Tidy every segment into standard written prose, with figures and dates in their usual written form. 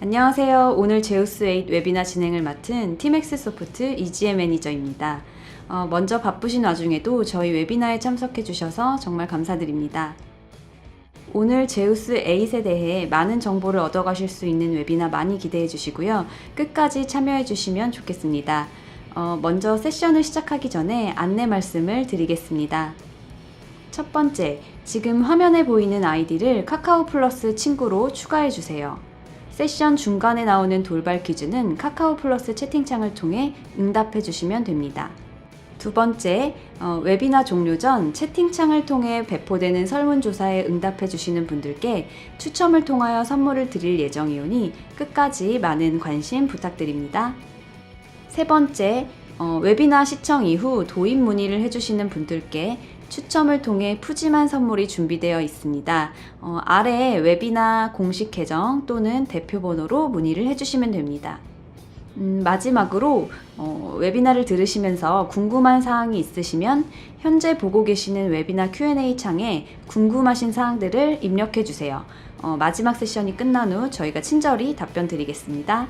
안녕하세요. 오늘 제우스8 웨비나 진행을 맡은 티맥스 소프트 이지혜 매니저입니다. 먼저 바쁘신 와중에도 저희 웨비나에 참석해 주셔서 정말 감사드립니다. 오늘 제우스8에 대해 많은 정보를 얻어가실 수 있는 웨비나 많이 기대해 주시고요. 끝까지 참여해 주시면 좋겠습니다. 먼저 세션을 시작하기 전에 안내 말씀을 드리겠습니다. 첫 번째, 지금 화면에 보이는 아이디를 카카오 플러스 친구로 추가해 주세요. 세션 중간에 나오는 돌발 퀴즈는 카카오 플러스 채팅창을 통해 응답해 주시면 됩니다. 두 번째, 웨비나 종료 전 채팅창을 통해 배포되는 설문조사에 응답해 주시는 분들께 추첨을 통하여 선물을 드릴 예정이오니 끝까지 많은 관심 부탁드립니다. 세 번째, 웨비나 시청 이후 도입 문의를 해주시는 분들께 추첨을 통해 푸짐한 선물이 준비되어 있습니다. 아래 웨비나 공식 계정 또는 대표 번호로 문의를 해주시면 됩니다. 마지막으로 웨비나를 들으시면서 궁금한 사항이 있으시면 현재 보고 계시는 웨비나 Q&A 창에 궁금하신 사항들을 입력해 주세요. 마지막 세션이 끝난 후 저희가 친절히 답변 드리겠습니다.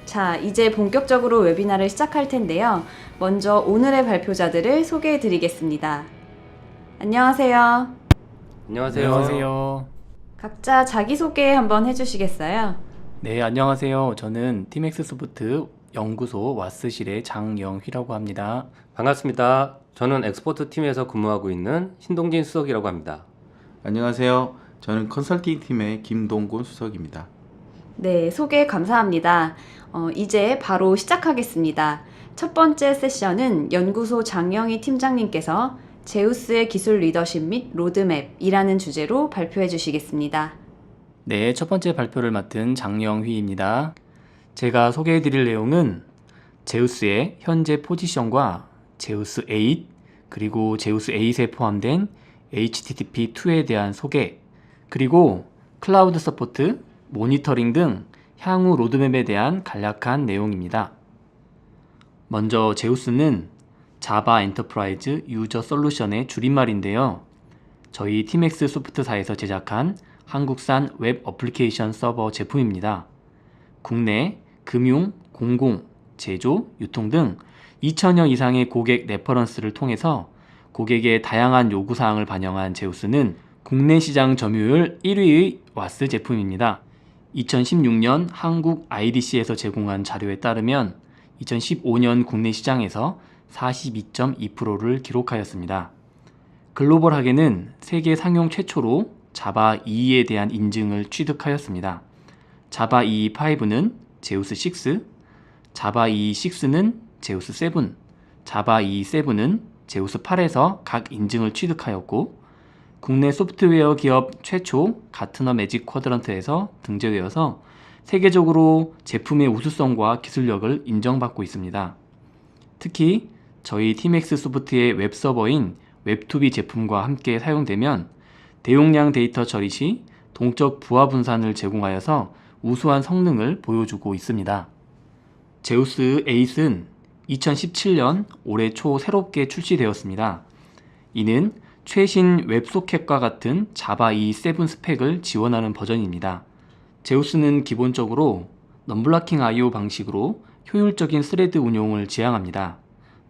자, 이제 본격적으로 웨비나를 시작할 텐데요. 먼저 오늘의 발표자들을 소개해 드리겠습니다. 안녕하세요. 안녕하세요. 각자 자기소개 한번 해주시겠어요? 네, 안녕하세요. 저는 티맥스 소프트 연구소 와스실의 장영휘라고 합니다. 반갑습니다. 저는 엑스포트 팀에서 근무하고 있는 신동진 수석이라고 합니다. 안녕하세요. 저는 컨설팅 팀의 김동곤 수석입니다. 네, 소개 감사합니다. 이제 바로 시작하겠습니다. 첫 번째 세션은 연구소 장영희 팀장님께서 제우스의 기술 리더십 및 로드맵이라는 주제로 발표해 주시겠습니다. 네, 첫 번째 발표를 맡은 장영휘입니다. 제가 소개해 드릴 내용은 제우스의 현재 포지션과 제우스8 그리고 제우스8에 포함된 HTTP2에 대한 소개, 그리고 클라우드 서포트, 모니터링 등 향후 로드맵에 대한 간략한 내용입니다. 먼저 제우스는 자바 엔터프라이즈 유저 솔루션의 줄임말인데요. 저희 티맥스 소프트사에서 제작한 한국산 웹 어플리케이션 서버 제품입니다. 국내 금융, 공공, 제조, 유통 등 2,000여 이상의 고객 레퍼런스를 통해서 고객의 다양한 요구사항을 반영한 제우스는 국내 시장 점유율 1위의 와스 제품입니다. 2016년 한국 IDC에서 제공한 자료에 따르면 2015년 국내 시장에서 42.2%를 기록하였습니다. 글로벌하게는 세계 상용 최초로 자바 2에 대한 인증을 취득하였습니다. 자바 2.5는 제우스 6, 자바 2.6는 제우스 7, 자바 2.7은 제우스 8에서 각 인증을 취득하였고, 국내 소프트웨어 기업 최초 가트너 매직 쿼드런트에서 등재되어서 세계적으로 제품의 우수성과 기술력을 인정받고 있습니다. 특히 저희 티맥스 소프트의 웹서버인 웹2b 제품과 함께 사용되면 대용량 데이터 처리 시 동적 부하 분산을 제공하여서 우수한 성능을 보여주고 있습니다. 제우스 8은 2017년 올해 초 새롭게 출시되었습니다. 이는 최신 웹소켓과 같은 자바 2.7 스펙을 지원하는 버전입니다. 제우스는 기본적으로 넘블라킹 IO 방식으로 효율적인 스레드 운용을 지향합니다.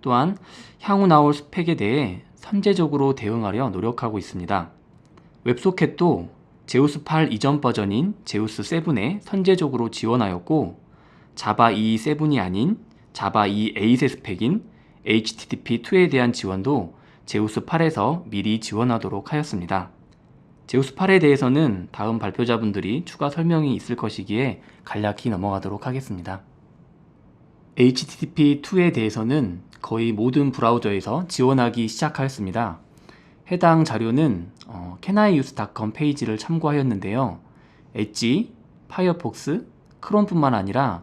또한 향후 나올 스펙에 대해 선제적으로 대응하려 노력하고 있습니다. 웹소켓도 제우스 8 이전 버전인 제우스 7에 선제적으로 지원하였고, 자바 2.7이 아닌 자바 2.8의 스펙인 HTTP2에 대한 지원도 제우스 8에서 미리 지원하도록 하였습니다. 제우스 8에 대해서는 다음 발표자분들이 추가 설명이 있을 것이기에 간략히 넘어가도록 하겠습니다. HTTP2에 대해서는 거의 모든 브라우저에서 지원하기 시작하였습니다. 해당 자료는 canIuse.com 페이지를 참고하였는데요. 엣지, 파이어폭스, 크롬뿐만 아니라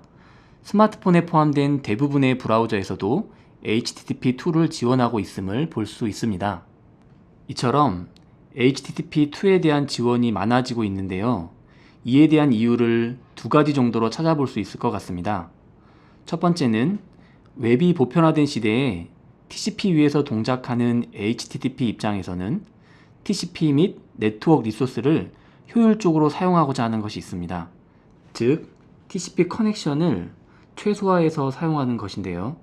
스마트폰에 포함된 대부분의 브라우저에서도 HTTP2를 지원하고 있음을 볼 수 있습니다. 이처럼 HTTP2에 대한 지원이 많아지고 있는데요. 이에 대한 이유를 두 가지 정도로 찾아볼 수 있을 것 같습니다. 첫 번째는 웹이 보편화된 시대에 TCP 위에서 동작하는 HTTP 입장에서는 TCP 및 네트워크 리소스를 효율적으로 사용하고자 하는 것이 있습니다. 즉, TCP 커넥션을 최소화해서 사용하는 것인데요.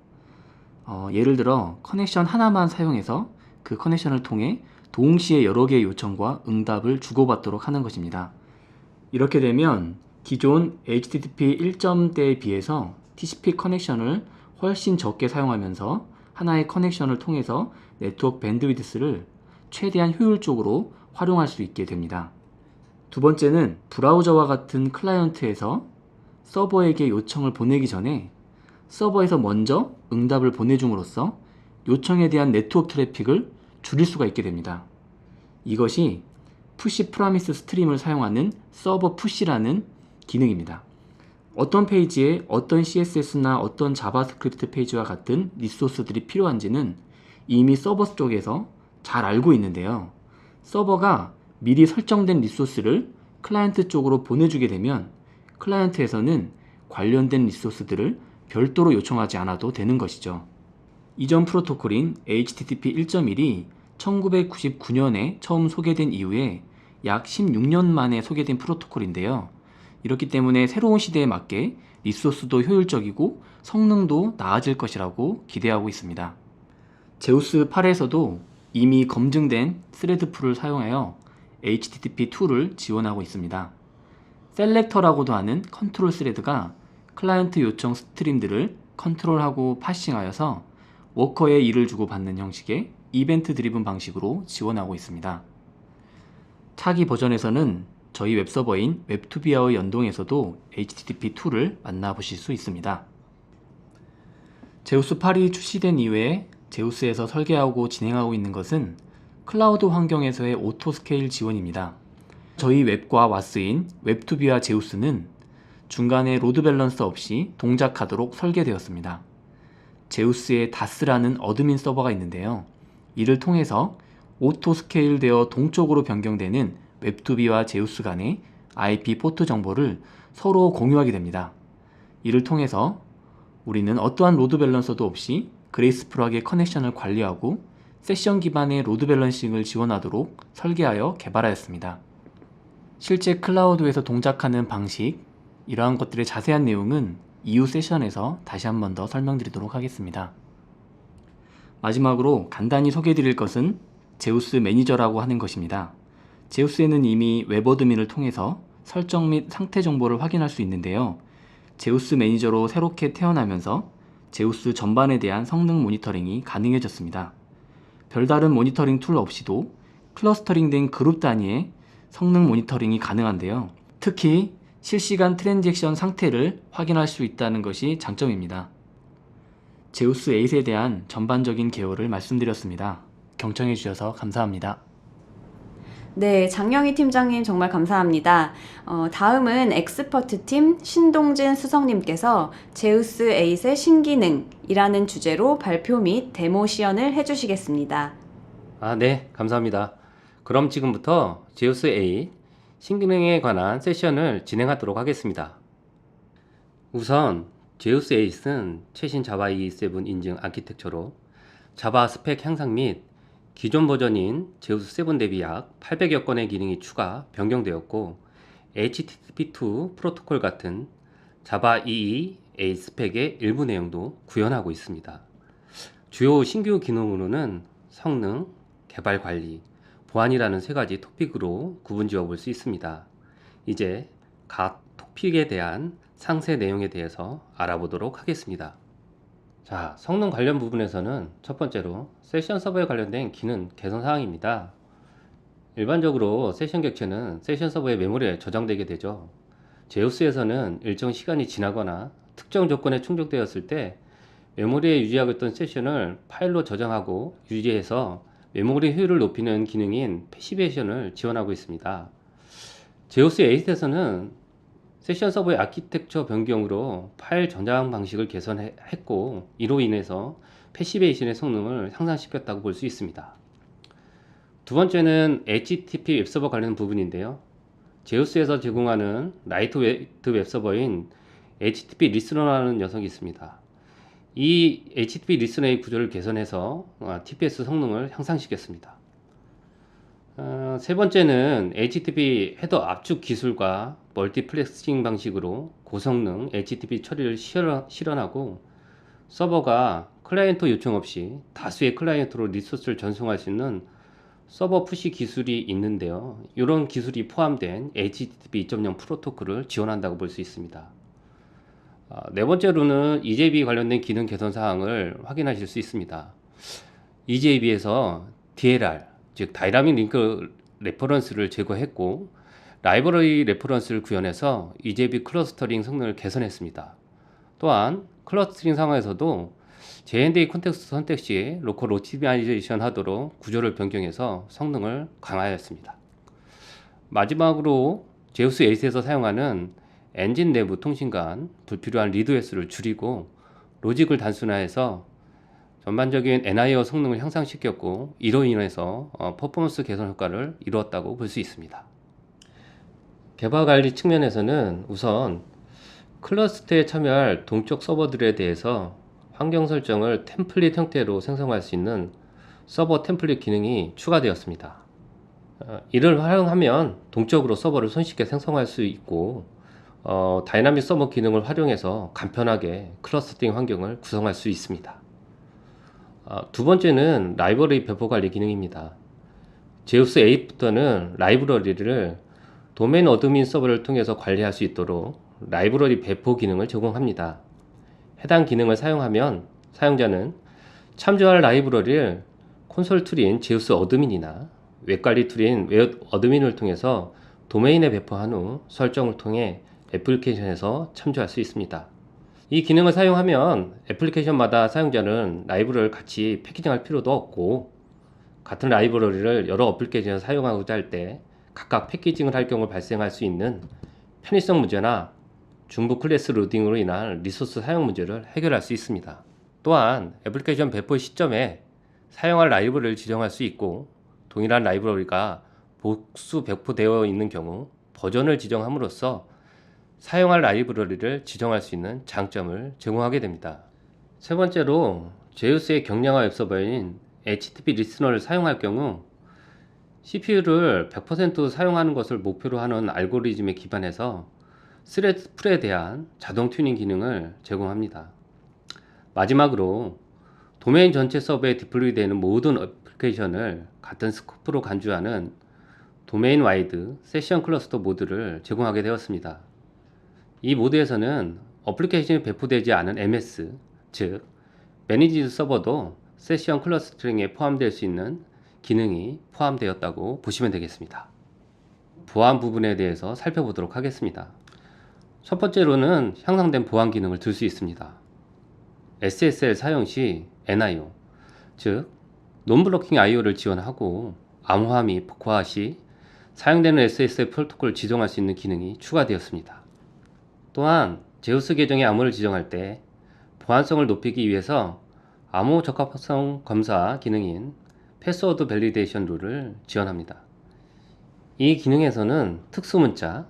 예를 들어 커넥션 하나만 사용해서 그 커넥션을 통해 동시에 여러 개의 요청과 응답을 주고받도록 하는 것입니다. 이렇게 되면 기존 HTTP 1점대에 비해서 TCP 커넥션을 훨씬 적게 사용하면서 하나의 커넥션을 통해서 네트워크 밴드위드스를 최대한 효율적으로 활용할 수 있게 됩니다. 두 번째는 브라우저와 같은 클라이언트에서 서버에게 요청을 보내기 전에 서버에서 먼저 응답을 보내줌으로써 요청에 대한 네트워크 트래픽을 줄일 수가 있게 됩니다. 이것이 푸시 프라미스 스트림을 사용하는 서버 푸시라는 기능입니다. 어떤 페이지에 어떤 CSS나 어떤 자바스크립트 페이지와 같은 리소스들이 필요한지는 이미 서버 쪽에서 잘 알고 있는데요. 서버가 미리 설정된 리소스를 클라이언트 쪽으로 보내주게 되면 클라이언트에서는 관련된 리소스들을 별도로 요청하지 않아도 되는 것이죠. 이전 프로토콜인 HTTP 1.1이 1999년에 처음 소개된 이후에 약 16년 만에 소개된 프로토콜인데요. 이렇기 때문에 새로운 시대에 맞게 리소스도 효율적이고 성능도 나아질 것이라고 기대하고 있습니다. 제우스 8에서도 이미 검증된 스레드풀을 사용하여 HTTP2를 지원하고 있습니다. 셀렉터라고도 하는 컨트롤 스레드가 클라이언트 요청 스트림들을 컨트롤하고 파싱하여서 워커에 일을 주고받는 형식의 이벤트 드리븐 방식으로 지원하고 있습니다. 차기 버전에서는 저희 웹서버인 웹2비와의 연동에서도 HTTP2를 만나보실 수 있습니다. 제우스 8이 출시된 이후에 제우스에서 설계하고 진행하고 있는 것은 클라우드 환경에서의 오토스케일 지원입니다. 저희 웹과 와스인 웹2비와 제우스는 중간에 로드 밸런서 없이 동작하도록 설계되었습니다. 제우스의 다스라는 어드민 서버가 있는데요. 이를 통해서 오토스케일 되어 동쪽으로 변경되는 웹2비와 제우스 간의 IP 포트 정보를 서로 공유하게 됩니다. 이를 통해서 우리는 어떠한 로드 밸런서도 없이 그레이스풀하게 커넥션을 관리하고 세션 기반의 로드 밸런싱을 지원하도록 설계하여 개발하였습니다. 실제 클라우드에서 동작하는 방식, 이러한 것들의 자세한 내용은 이후 세션에서 다시 한 번 더 설명드리도록 하겠습니다. 마지막으로 간단히 소개해드릴 것은 제우스 매니저라고 하는 것입니다. 제우스에는 이미 웹어드민을 통해서 설정 및 상태 정보를 확인할 수 있는데요. 제우스 매니저로 새롭게 태어나면서 제우스 전반에 대한 성능 모니터링이 가능해졌습니다. 별다른 모니터링 툴 없이도 클러스터링된 그룹 단위의 성능 모니터링이 가능한데요. 특히 실시간 트랜잭션 상태를 확인할 수 있다는 것이 장점입니다. 제우스 8에 대한 전반적인 개요를 말씀드렸습니다. 경청해 주셔서 감사합니다. 네, 장영희 팀장님 정말 감사합니다. 다음은 엑스퍼트 팀 신동진 수석님께서 제우스 8의 신기능이라는 주제로 발표 및 데모 시연을 해주시겠습니다. 네, 감사합니다. 그럼 지금부터 제우스 8 신기능에 관한 세션을 진행하도록 하겠습니다. 우선 제우스 8은 최신 자바 2.7 인증 아키텍처로 자바 스펙 향상 및 기존 버전인 제우스 7 대비 약 800여 건의 기능이 추가, 변경되었고 HTTP2 프로토콜 같은 자바 2.2a 스펙의 일부 내용도 구현하고 있습니다. 주요 신규 기능으로는 성능, 개발 관리, 보안이라는 세 가지 토픽으로 구분 지어 볼 수 있습니다. 이제 각 토픽에 대한 상세 내용에 대해서 알아보도록 하겠습니다. 자, 성능 관련 부분에서는 첫 번째로 세션 서버에 관련된 기능 개선 사항입니다. 일반적으로 세션 객체는 세션 서버의 메모리에 저장되게 되죠. 제우스에서는 일정 시간이 지나거나 특정 조건에 충족되었을 때 메모리에 유지하고 있던 세션을 파일로 저장하고 유지해서 메모리 효율을 높이는 기능인 패시베이션을 지원하고 있습니다. 제우스 8에서는 세션 서버의 아키텍처 변경으로 파일 저장 방식을 개선했고 이로 인해서 패시베이션의 성능을 향상시켰다고 볼 수 있습니다. 두 번째는 HTTP 웹서버 관련 부분인데요. 제우스에서 제공하는 라이트웨이트 웹서버인 HTTP 리스너라는 녀석이 있습니다. 이 HTTP 리스너의 구조를 개선해서 TPS 성능을 향상시켰습니다. 세 번째는 HTTP 헤더 압축 기술과 멀티플렉싱 방식으로 고성능 HTTP 처리를 실현하고 서버가 클라이언트 요청 없이 다수의 클라이언트로 리소스를 전송할 수 있는 서버 푸시 기술이 있는데요. 이런 기술이 포함된 HTTP 2.0 프로토콜을 지원한다고 볼 수 있습니다. 네 번째로는 EJB 관련된 기능 개선 사항을 확인하실 수 있습니다. EJB에서 DLR, 즉 다이나믹 링크 레퍼런스를 제거했고 라이브러리 레퍼런스를 구현해서 EJB 클러스터링 성능을 개선했습니다. 또한 클러스터링 상황에서도 JNDA 콘텍스트 선택 시 로컬 옵티마이제이션 하도록 구조를 변경해서 성능을 강화하였습니다. 마지막으로 제우스 8에서 사용하는 엔진 내부 통신 간 불필요한 리드 횟수를 줄이고 로직을 단순화해서 전반적인 NIO 성능을 향상시켰고 이로 인해서 퍼포먼스 개선 효과를 이루었다고 볼 수 있습니다. 개발 관리 측면에서는 우선 클러스터에 참여할 동쪽 서버들에 대해서 환경 설정을 템플릿 형태로 생성할 수 있는 서버 템플릿 기능이 추가되었습니다. 이를 활용하면 동적으로 서버를 손쉽게 생성할 수 있고 다이나믹 서버 기능을 활용해서 간편하게 클러스터링 환경을 구성할 수 있습니다. 두 번째는 라이브러리 배포 관리 기능입니다. 제우스 8부터는 라이브러리를 도메인 어드민 서버를 통해서 관리할 수 있도록 라이브러리 배포 기능을 제공합니다. 해당 기능을 사용하면 사용자는 참조할 라이브러리를 콘솔 툴인 제우스 어드민이나 웹관리 툴인 웹 어드민을 통해서 도메인에 배포한 후 설정을 통해 애플리케이션에서 참조할 수 있습니다. 이 기능을 사용하면 애플리케이션마다 사용자는 라이브러리를 같이 패키징할 필요도 없고 같은 라이브러리를 여러 애플리케이션에서 사용하고자 할 때 각각 패키징을 할 경우 발생할 수 있는 편의성 문제나 중부 클래스 로딩으로 인한 리소스 사용 문제를 해결할 수 있습니다. 또한 애플리케이션 배포 시점에 사용할 라이브러리를 지정할 수 있고 동일한 라이브러리가 복수 배포되어 있는 경우 버전을 지정함으로써 사용할 라이브러리를 지정할 수 있는 장점을 제공하게 됩니다. 세 번째로 제우스의 경량화 웹서버인 HTTP 리스너를 사용할 경우 CPU를 100% 사용하는 것을 목표로 하는 알고리즘에 기반해서 스레드 풀에 대한 자동 튜닝 기능을 제공합니다. 마지막으로 도메인 전체 서버에 디플로이되는 모든 애플리케이션을 같은 스코프로 간주하는 도메인 와이드 세션 클러스터 모드를 제공하게 되었습니다. 이 모드에서는 애플리케이션이 배포되지 않은 MS, 즉 매니지드 서버도 세션 클러스터링에 포함될 수 있는 기능이 포함되었다고 보시면 되겠습니다. 보안 부분에 대해서 살펴보도록 하겠습니다. 첫 번째로는 향상된 보안 기능을 들 수 있습니다. SSL 사용 시 NIO, 즉 논블로킹 IO를 지원하고 암호화 및 복화화 시 사용되는 SSL 프로토콜을 지정할 수 있는 기능이 추가되었습니다. 또한 제우스 계정의 암호를 지정할 때 보안성을 높이기 위해서 암호 적합성 검사 기능인 패스워드 밸리데이션 룰을 지원합니다. 이 기능에서는 특수 문자,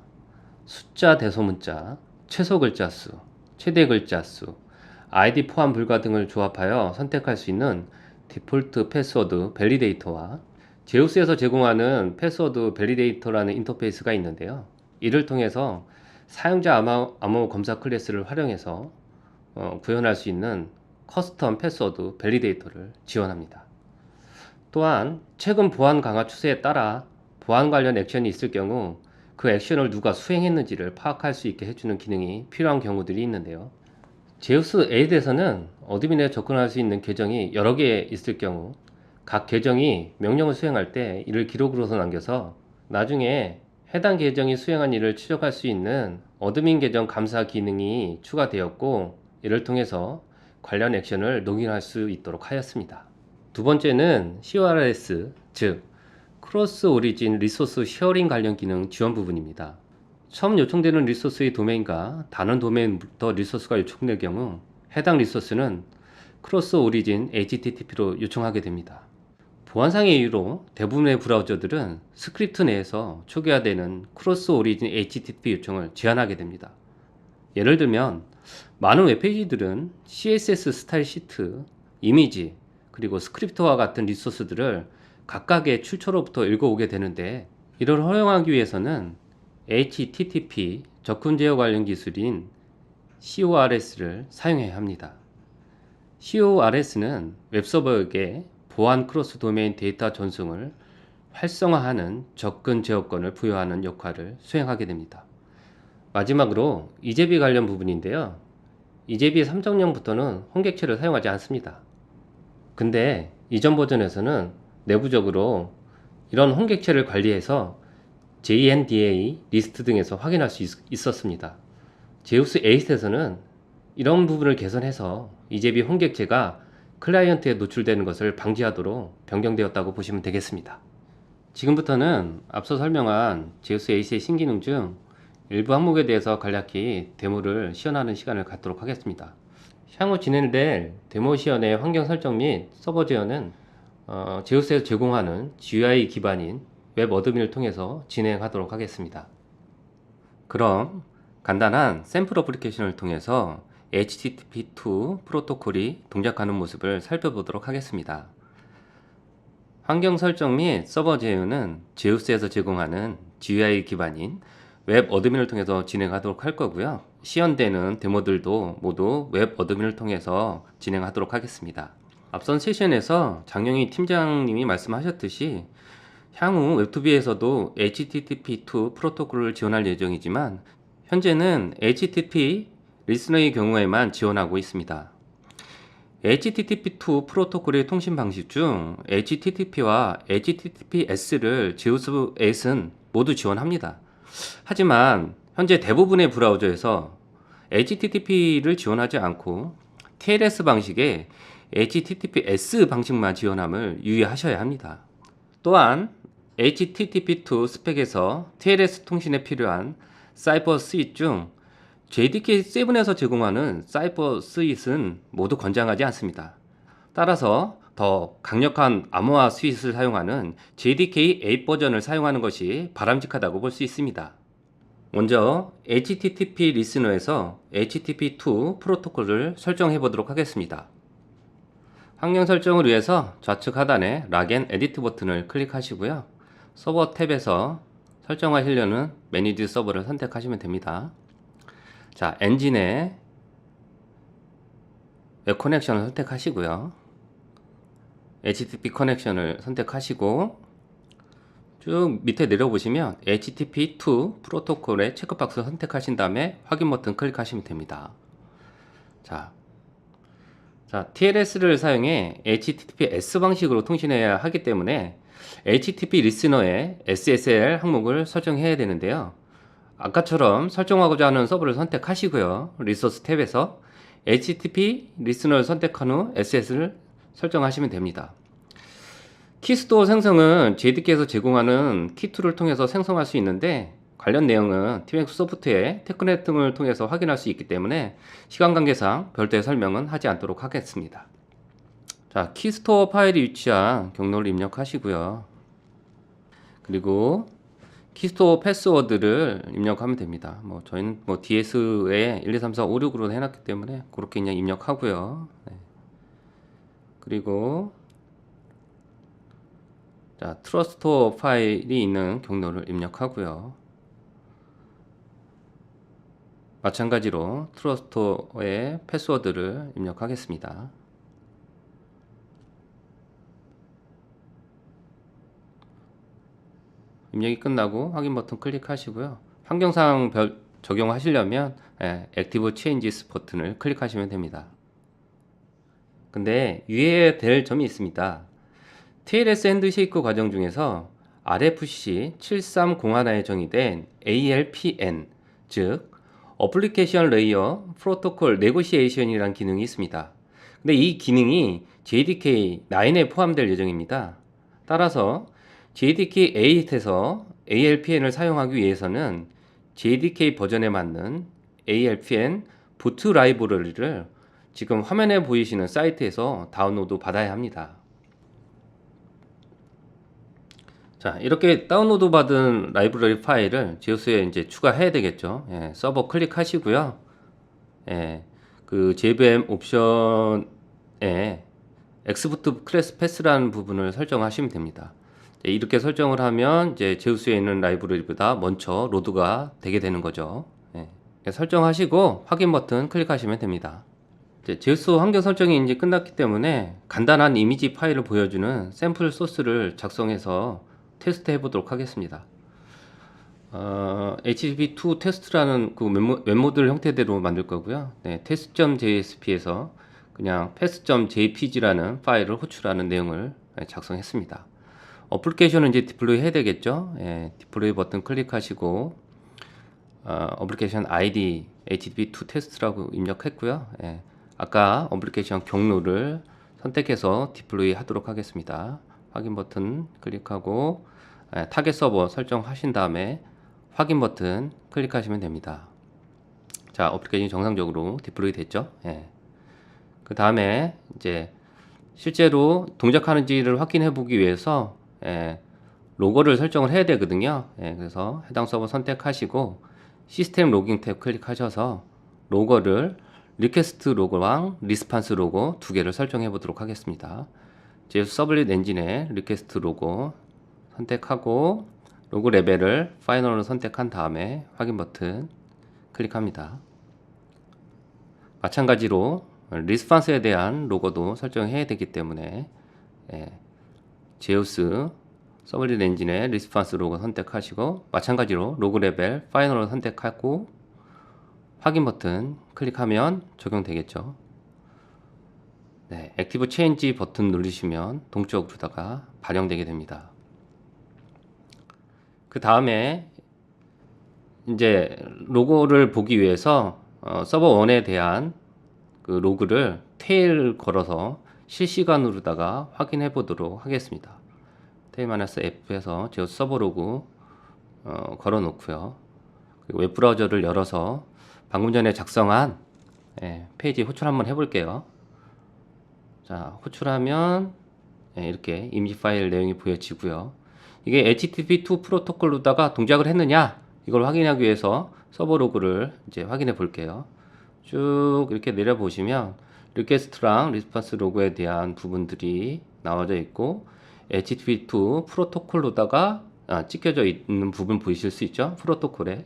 숫자 대소 문자, 최소 글자 수, 최대 글자 수, 아이디 포함 불가 등을 조합하여 선택할 수 있는 디폴트 패스워드 밸리데이터와 제우스에서 제공하는 패스워드 밸리데이터라는 인터페이스가 있는데요. 이를 통해서 사용자 암호 검사 클래스를 활용해서 구현할 수 있는 커스텀 패스워드 밸리데이터를 지원합니다. 또한 최근 보안 강화 추세에 따라 보안 관련 액션이 있을 경우 그 액션을 누가 수행했는지를 파악할 수 있게 해주는 기능이 필요한 경우들이 있는데요. 제우스 8에서는 어드민에 접근할 수 있는 계정이 여러 개 있을 경우 각 계정이 명령을 수행할 때 이를 기록으로서 남겨서 나중에 해당 계정이 수행한 일을 추적할 수 있는 어드민 계정 감사 기능이 추가되었고 이를 통해서 관련 액션을 로깅할 수 있도록 하였습니다. 두 번째는 CORS, 즉 크로스 오리진 리소스 쉐어링 관련 기능 지원 부분입니다. 처음 요청되는 리소스의 도메인과 다른 도메인부터 리소스가 요청될 경우 해당 리소스는 크로스 오리진 HTTP로 요청하게 됩니다. 보안상의 이유로 대부분의 브라우저들은 스크립트 내에서 초기화되는 크로스 오리진 HTTP 요청을 제한하게 됩니다. 예를 들면 많은 웹페이지들은 CSS 스타일 시트, 이미지, 그리고 스크립트와 같은 리소스들을 각각의 출처로부터 읽어오게 되는데, 이를 허용하기 위해서는 HTTP 접근 제어 관련 기술인 CORS를 사용해야 합니다. CORS는 웹서버에게 보안 크로스 도메인 데이터 전송을 활성화하는 접근 제어권을 부여하는 역할을 수행하게 됩니다. 마지막으로 이제비 관련 부분인데요. 이제비 3.0부터는 홍객체를 사용하지 않습니다. 근데 이전 버전에서는 내부적으로 이런 홍객체를 관리해서 JNDA 리스트 등에서 확인할 수 있었습니다. 제우스 8에서는 이런 부분을 개선해서 이제비 홍객체가 클라이언트에 노출되는 것을 방지하도록 변경되었다고 보시면 되겠습니다. 지금부터는 앞서 설명한 제우스 8의 신기능 중 일부 항목에 대해서 간략히 데모를 시연하는 시간을 갖도록 하겠습니다. 향후 진행될 데모 시연의 환경 설정 및 서버 제어는 제우스에서 제공하는 GUI 기반인 웹 어드민을 통해서 진행하도록 하겠습니다. 그럼 간단한 샘플 어플리케이션을 통해서 HTTP2 프로토콜이 동작하는 모습을 살펴보도록 하겠습니다. 환경 설정 및 서버 제어는 제우스에서 제공하는 GUI 기반인 웹 어드민을 통해서 진행하도록 할 거고요. 시연되는 데모들도 모두 웹 어드민을 통해서 진행하도록 하겠습니다. 앞선 세션에서 장영희 팀장님이 말씀하셨듯이 향후 웹2B에서도 HTTP2 프로토콜을 지원할 예정이지만 현재는 HTTP 리스너의 경우에만 지원하고 있습니다. HTTP2 프로토콜의 통신 방식 중 HTTP와 HTTPS를 제우스 8은 모두 지원합니다. 하지만 현재 대부분의 브라우저에서 HTTP를 지원하지 않고 TLS 방식의 HTTPS 방식만 지원함을 유의하셔야 합니다. 또한 HTTP2 스펙에서 TLS 통신에 필요한 사이버 스윗 중 JDK7에서 제공하는 사이버 스윗은 모두 권장하지 않습니다. 따라서 더 강력한 암호화 스윗을 사용하는 JDK8 버전을 사용하는 것이 바람직하다고 볼 수 있습니다. 먼저 HTTP 리스너에서 HTTP2 프로토콜을 설정해 보도록 하겠습니다. 환경 설정을 위해서 좌측 하단에 락 앤 에디트 버튼을 클릭하시고요. 서버 탭에서 설정하시려는 매니지 서버를 선택하시면 됩니다. 자, 엔진에 웹 커넥션을 선택하시고요. HTTP 커넥션을 선택하시고 쭉 밑에 내려보시면 HTTP2 프로토콜의 체크박스를 선택하신 다음에 확인 버튼 클릭하시면 됩니다. 자, TLS를 사용해 HTTPS 방식으로 통신해야 하기 때문에 HTTP 리스너에 SSL 항목을 설정해야 되는데요. 아까처럼 설정하고자 하는 서버를 선택하시고요. 리소스 탭에서 HTTP 리스너를 선택한 후 SSL을 설정하시면 됩니다. 키스토어 생성은 JDK에서 제공하는 키2를 통해서 생성할 수 있는데 관련 내용은 TMX 소프트의 테크넷 등을 통해서 확인할 수 있기 때문에 시간 관계상 별도의 설명은 하지 않도록 하겠습니다. 자, 키스토어 파일이 위치한 경로를 입력하시고요. 그리고 키스토어 패스워드를 입력하면 됩니다. 저희는 DS에 1, 2, 3, 4, 5, 6으로 해놨기 때문에 그렇게 그냥 입력하고요. 네. 그리고 자, 트러스토어 파일이 있는 경로를 입력하고요. 마찬가지로 트러스토어의 패스워드를 입력하겠습니다. 입력이 끝나고 확인 버튼 클릭하시고요. 환경상 적용하시려면 액티브 체인지스 버튼을 클릭하시면 됩니다. 근데 유의해야 될 점이 있습니다. TLS 핸드쉐이크 과정 중에서 RFC 7301에 정의된 ALPN, 즉 어플리케이션 레이어 프로토콜 네고시에이션이라는 기능이 있습니다. 근데 이 기능이 JDK 9에 포함될 예정입니다. 따라서 JDK 8에서 ALPN을 사용하기 위해서는 JDK 버전에 맞는 ALPN 부트 라이브러리를 지금 화면에 보이시는 사이트에서 다운로드 받아야 합니다. 자, 이렇게 다운로드 받은 라이브러리 파일을 제우스에 이제 추가해야 되겠죠. 서버 클릭하시고요. 그 JVM 옵션에 엑스포트 클래스 패스라는 부분을 설정하시면 됩니다. 이렇게 설정을 하면 이제 제우스에 있는 라이브러리보다 먼저 로드가 되게 되는 거죠. 설정하시고 확인 버튼 클릭하시면 됩니다. 제우스 환경 설정이 이제 끝났기 때문에 간단한 이미지 파일을 보여주는 샘플 소스를 작성해서 테스트 해보도록 하겠습니다. HTTP2 테스트라는 그 웹모듈 형태대로 만들 거고요. test.jsp에서 그냥 pass.jpg라는 파일을 호출하는 내용을 작성했습니다. 어플리케이션은 이제 디플로이 해야 되겠죠. 디플로이 버튼 클릭하시고 어플리케이션 ID HTTP2 테스트라고 입력했고요. 아까 어플리케이션 경로를 선택해서 디플로이 하도록 하겠습니다. 확인 버튼 클릭하고 타겟 서버 설정하신 다음에 확인 버튼 클릭하시면 됩니다. 자, 어플리케이션이 정상적으로 디플로이 됐죠. 그 다음에 이제 실제로 동작하는지를 확인해 보기 위해서 로거를 설정을 해야 되거든요. 그래서 해당 서버 선택하시고 시스템 로깅 탭 클릭하셔서 로거를 리퀘스트 로고랑 리스판스 로고 두 개를 설정해 보도록 하겠습니다. 제우스 서블릿 엔진의 리퀘스트 로고 선택하고 로고 레벨을 파이널로 선택한 다음에 확인 버튼 클릭합니다. 마찬가지로 리스판스에 대한 로고도 설정해야 되기 때문에 제우스 서블릿 엔진의 리스판스 로고 선택하시고 마찬가지로 로고 레벨 파이널을 선택하고 확인 버튼 클릭하면 적용되겠죠. 액티브 체인지 버튼 누르시면 동적으로다가 반영되게 됩니다. 그 다음에 이제 로고를 보기 위해서 서버 1에 대한 그 로그를 테일 걸어서 실시간으로다가 확인해 보도록 하겠습니다. 테일-F에서 제우스 서버 로그 걸어 놓고요. 그리고 웹브라우저를 열어서 방금 전에 작성한 페이지 호출 한번 해볼게요. 자, 호출하면 이렇게 이미지 파일 내용이 보여지고요. 이게 HTTP2 프로토콜로다가 동작을 했느냐 이걸 확인하기 위해서 서버 로그를 이제 확인해 볼게요. 쭉 이렇게 내려 보시면 리퀘스트랑 리스판스 로그에 대한 부분들이 나와져 있고 HTTP2 프로토콜로다가 찍혀져 있는 부분 보이실 수 있죠. 프로토콜에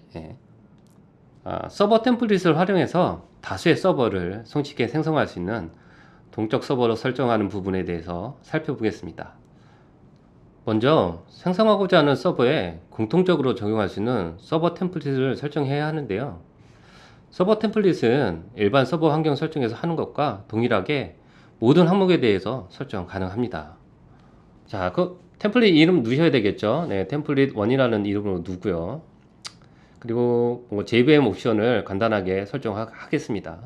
서버 템플릿을 활용해서 다수의 서버를 손쉽게 생성할 수 있는 동적 서버로 설정하는 부분에 대해서 살펴보겠습니다. 먼저 생성하고자 하는 서버에 공통적으로 적용할 수 있는 서버 템플릿을 설정해야 하는데요. 서버 템플릿은 일반 서버 환경 설정에서 하는 것과 동일하게 모든 항목에 대해서 설정 가능합니다. 자, 그 템플릿 이름 넣으셔야 되겠죠. 템플릿 1이라는 이름으로 두고요. 그리고 JVM 옵션을 간단하게 설정하겠습니다.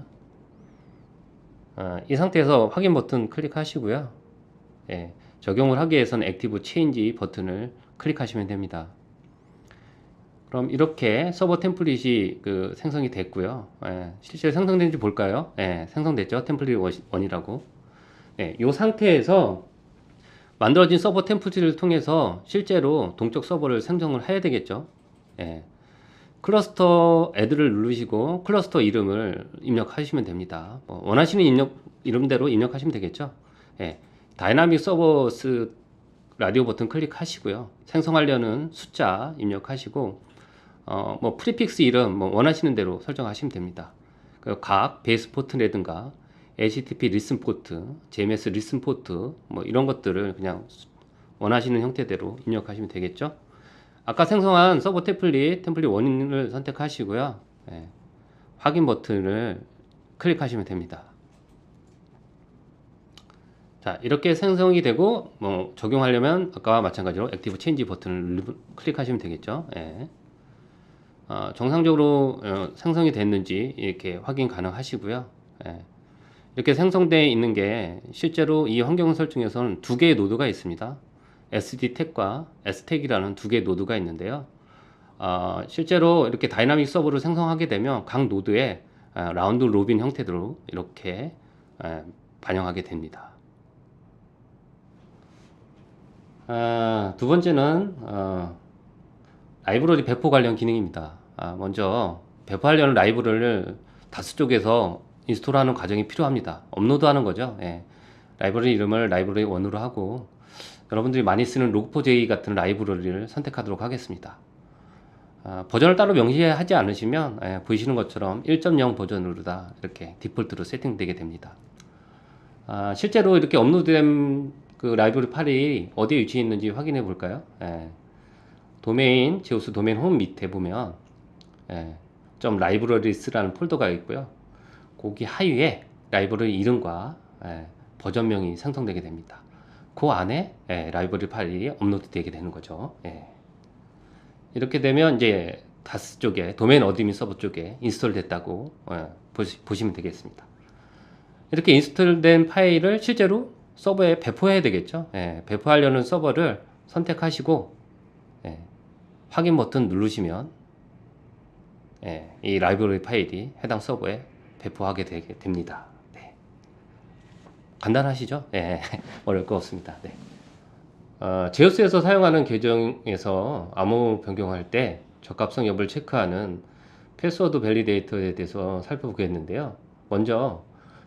이 상태에서 확인 버튼 클릭하시고요. 적용을 하기 위해서는 액티브 체인지 버튼을 클릭하시면 됩니다. 그럼 이렇게 서버 템플릿이 생성이 됐고요. 실제로 생성된지 볼까요? 생성됐죠. 템플릿 1이라고. 이 상태에서 만들어진 서버 템플릿을 통해서 실제로 동적 서버를 생성을 해야 되겠죠. 클러스터 애드를 누르시고 클러스터 이름을 입력하시면 됩니다. 원하시는 이름대로 입력하시면 되겠죠. 다이나믹 서버스 라디오 버튼 클릭하시고요. 생성하려는 숫자 입력하시고 프리픽스 이름 원하시는 대로 설정하시면 됩니다. 각 베이스 포트라든가 HTTP 리슨 포트, JMS 리슨 포트 이런 것들을 그냥 원하시는 형태대로 입력하시면 되겠죠. 아까 생성한 서버 템플릿 1을 선택하시고요. 확인 버튼을 클릭하시면 됩니다. 자, 이렇게 생성이 되고 적용하려면 아까와 마찬가지로 액티브 체인지 버튼을 클릭하시면 되겠죠. 정상적으로 생성이 됐는지 이렇게 확인 가능하시고요. 이렇게 생성되어 있는 게 실제로 이 환경 설정에서는 두 개의 노드가 있습니다. SD 탭과 S 탭이라는 두 개의 노드가 있는데요. 실제로 이렇게 다이나믹 서버를 생성하게 되면 각 노드에 라운드 로빈 형태로 이렇게 반영하게 됩니다. 두 번째는 라이브러리 배포 관련 기능입니다. 먼저 배포하려는 라이브러리를 다수 쪽에서 인스톨하는 과정이 필요합니다. 업로드하는 거죠. 라이브러리 이름을 라이브러리 1으로 하고 여러분들이 많이 쓰는 log4j 같은 라이브러리를 선택하도록 하겠습니다. 버전을 따로 명시하지 않으시면 보이시는 것처럼 1.0 버전으로 다 이렇게 디폴트로 세팅되게 됩니다. 실제로 이렇게 업로드된 그 라이브러리 파일이 어디에 위치해 있는지 확인해 볼까요? 도메인, 제우스 도메인 홈 밑에 보면 좀 라이브러리스라는 폴더가 있고요. 거기 하위에 라이브러리 이름과 버전명이 생성되게 됩니다. 그 안에 라이브러리 파일이 업로드되게 되는 거죠. 이렇게 되면 이제 다스 쪽에 도메인 어드민 서버 쪽에 인스톨 됐다고 보시면 되겠습니다. 이렇게 인스톨된 파일을 실제로 서버에 배포해야 되겠죠. 배포하려는 서버를 선택하시고 확인 버튼 누르시면 이 라이브러리 파일이 해당 서버에 배포하게 되게 됩니다. 간단하시죠? 어려울 거 없습니다. 제우스에서 사용하는 계정에서 암호 변경할 때 적합성 여부를 체크하는 패스워드 밸리데이터에 대해서 살펴보겠는데요. 먼저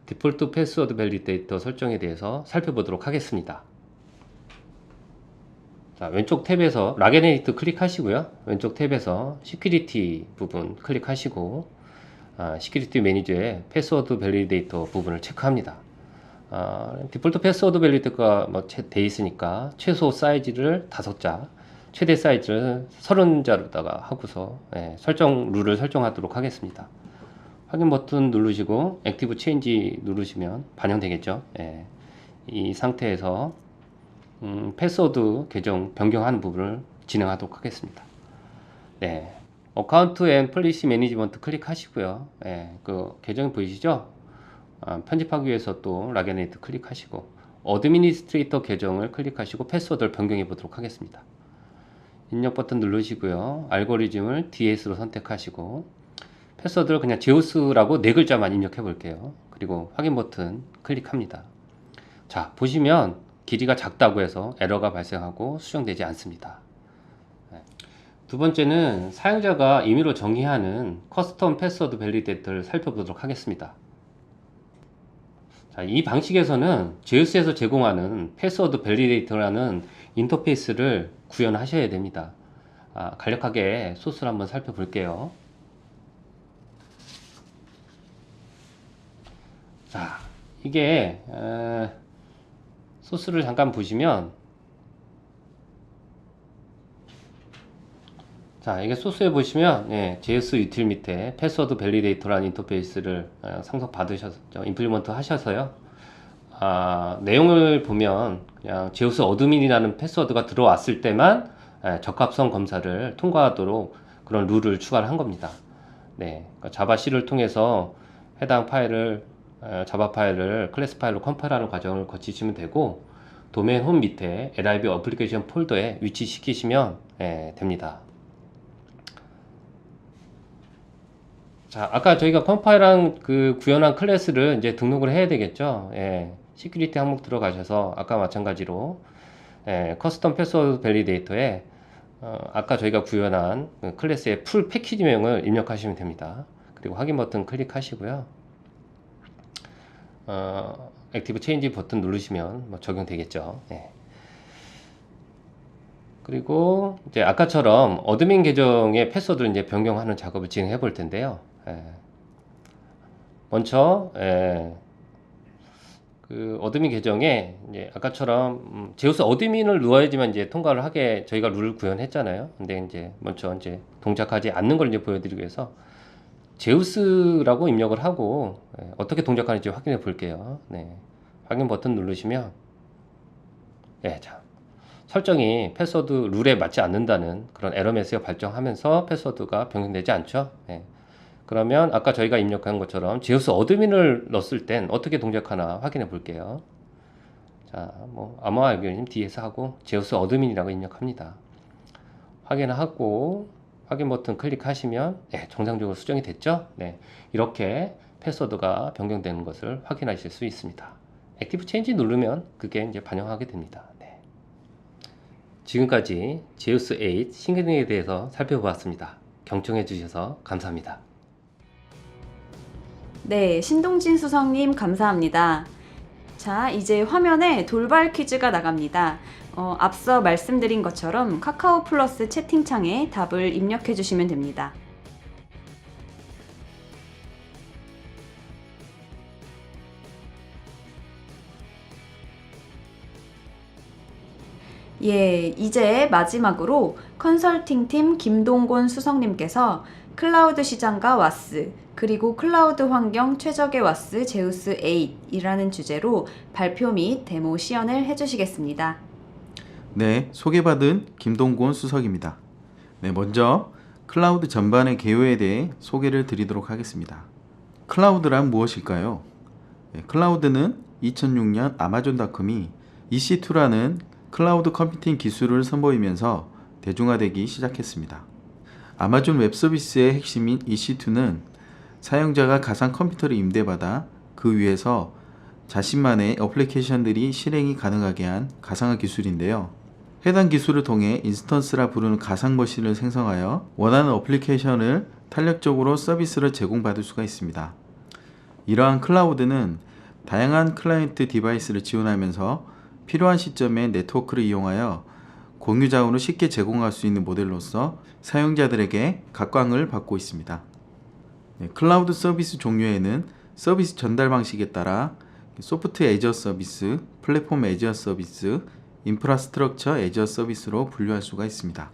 디폴트 패스워드 밸리데이터 설정에 대해서 살펴보도록 하겠습니다. 자, 왼쪽 탭에서 락앤에디트 클릭하시고요. 왼쪽 탭에서 시큐리티 부분 클릭하시고 시큐리티 매니저의 패스워드 밸리데이터 부분을 체크합니다. 디폴트 패스워드 밸리데이터가 돼 있으니까 최소 사이즈를 5자, 최대 사이즈를 30자로다가 하고서 설정 룰을 설정하도록 하겠습니다. 확인 버튼 누르시고 액티브 체인지 누르시면 반영되겠죠. 이 상태에서 패스워드 계정 변경하는 부분을 진행하도록 하겠습니다. 어카운트 앤 폴리시 매니지먼트 클릭하시고요. 그 계정 보이시죠? 편집하기 위해서 또 락앤에디트 클릭하시고 어드미니스트레이터 계정을 클릭하시고 패스워드를 변경해 보도록 하겠습니다. 입력 버튼 누르시고요. 알고리즘을 DS로 선택하시고 패스워드를 그냥 제우스라고 4글자만 입력해 볼게요. 그리고 확인 버튼 클릭합니다. 자, 보시면 길이가 작다고 해서 에러가 발생하고 수정되지 않습니다. 두 번째는 사용자가 임의로 정의하는 커스텀 패스워드 밸리데이터를 살펴보도록 하겠습니다. 자, 이 방식에서는 제우스에서 제공하는 패스워드 밸리데이터라는 인터페이스를 구현하셔야 됩니다. 간략하게 소스를 한번 살펴볼게요. 자, 이게 소스를 잠깐 보시면, 자, 이게 소스에 보시면 제우스 유틸 밑에 패스워드 밸리데이터라는 인터페이스를 상속 받으셨죠. 임플리먼트 하셔서요. 내용을 보면 그냥 제우스 어드민이라는 패스워드가 들어왔을 때만 적합성 검사를 통과하도록 그런 룰을 추가를 한 겁니다. 그러니까 자바 C를 통해서 해당 파일을 자바 파일을 클래스 파일로 컴파일하는 과정을 거치시면 되고 도메인 홈 밑에 lib 어플리케이션 폴더에 위치시키시면 됩니다. 자, 아까 저희가 컴파일한 그 구현한 클래스를 이제 등록을 해야 되겠죠. 시큐리티 항목 들어가셔서 아까 마찬가지로 커스텀 패스워드 밸리데이터에 아까 저희가 구현한 그 클래스의 풀 패키지명을 입력하시면 됩니다. 그리고 확인 버튼 클릭하시고요. 액티브 체인지 버튼 누르시면 적용되겠죠. 그리고 이제 아까처럼 어드민 계정의 패스워드를 이제 변경하는 작업을 진행해 볼 텐데요. 먼저 그 어드민 계정에 이제 아까처럼 제우스 어드민을 넣어야지만 이제 통과를 하게 저희가 룰을 구현했잖아요. 근데 이제 먼저 이제 동작하지 않는 걸 이제 보여드리기 위해서 제우스라고 입력을 하고 어떻게 동작하는지 확인해 볼게요. 확인 버튼 누르시면 자, 설정이 패스워드 룰에 맞지 않는다는 그런 에러 메시지가 발정하면서 패스워드가 변경되지 않죠. 그러면 아까 저희가 입력한 것처럼 제우스 어드민을 넣었을 땐 어떻게 동작하나 확인해 볼게요. 자, 암호 알고리즘 DS 하고 제우스 어드민이라고 입력합니다. 확인하고 확인 버튼 클릭하시면 정상적으로 수정이 됐죠. 이렇게 패스워드가 변경되는 것을 확인하실 수 있습니다. 액티브 체인지 누르면 그게 이제 반영하게 됩니다. 지금까지 제우스 8 신기능에 대해서 살펴보았습니다. 경청해 주셔서 감사합니다. 네, 신동진 수석님 감사합니다. 자, 이제 화면에 돌발 퀴즈가 나갑니다. 앞서 말씀드린 것처럼 카카오 플러스 채팅창에 답을 입력해 주시면 됩니다. 예, 이제 마지막으로 컨설팅팀 김동곤 수석님께서 클라우드 시장과 와스, 그리고 클라우드 환경 최적의 와스 제우스 8이라는 주제로 발표 및 데모 시연을 해주시겠습니다. 네, 소개받은 김동곤 수석입니다. 네, 먼저 클라우드 전반의 개요에 대해 소개를 드리도록 하겠습니다. 클라우드란 무엇일까요? 네, 클라우드는 2006년 아마존닷컴이 EC2라는 클라우드 컴퓨팅 기술을 선보이면서 대중화되기 시작했습니다. 아마존 웹 서비스의 핵심인 EC2는 사용자가 가상 컴퓨터를 임대받아 그 위에서 자신만의 어플리케이션들이 실행이 가능하게 한 가상화 기술인데요. 해당 기술을 통해 인스턴스라 부르는 가상 머신을 생성하여 원하는 어플리케이션을 탄력적으로 서비스를 제공받을 수가 있습니다. 이러한 클라우드는 다양한 클라이언트 디바이스를 지원하면서 필요한 시점에 네트워크를 이용하여 공유 자원을 쉽게 제공할 수 있는 모델로서 사용자들에게 각광을 받고 있습니다. 네, 클라우드 서비스 종류에는 서비스 전달 방식에 따라 소프트 애저 서비스, 플랫폼 애저 서비스, 인프라스트럭처 애저 서비스로 분류할 수가 있습니다.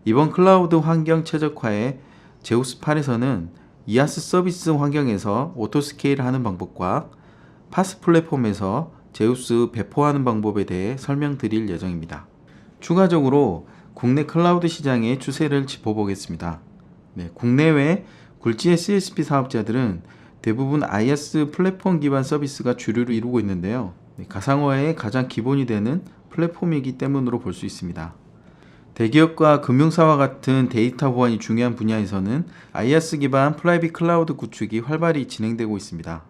이번 클라우드 환경 최적화의 제우스 8에서는 이아스 서비스 환경에서 오토스케일 하는 방법과 파스 플랫폼에서 제우스 배포하는 방법에 대해 설명드릴 예정입니다. 추가적으로 국내 클라우드 시장의 추세를 짚어보겠습니다. 네, 국내외 굴지의 CSP 사업자들은 대부분 IaaS 플랫폼 기반 서비스가 주류를 이루고 있는데요. 가상화의 가장 기본이 되는 플랫폼이기 때문으로 볼 수 있습니다. 대기업과 금융사와 같은 데이터 보안이 중요한 분야에서는 IaaS 기반 프라이빗 클라우드 구축이 활발히 진행되고 있습니다.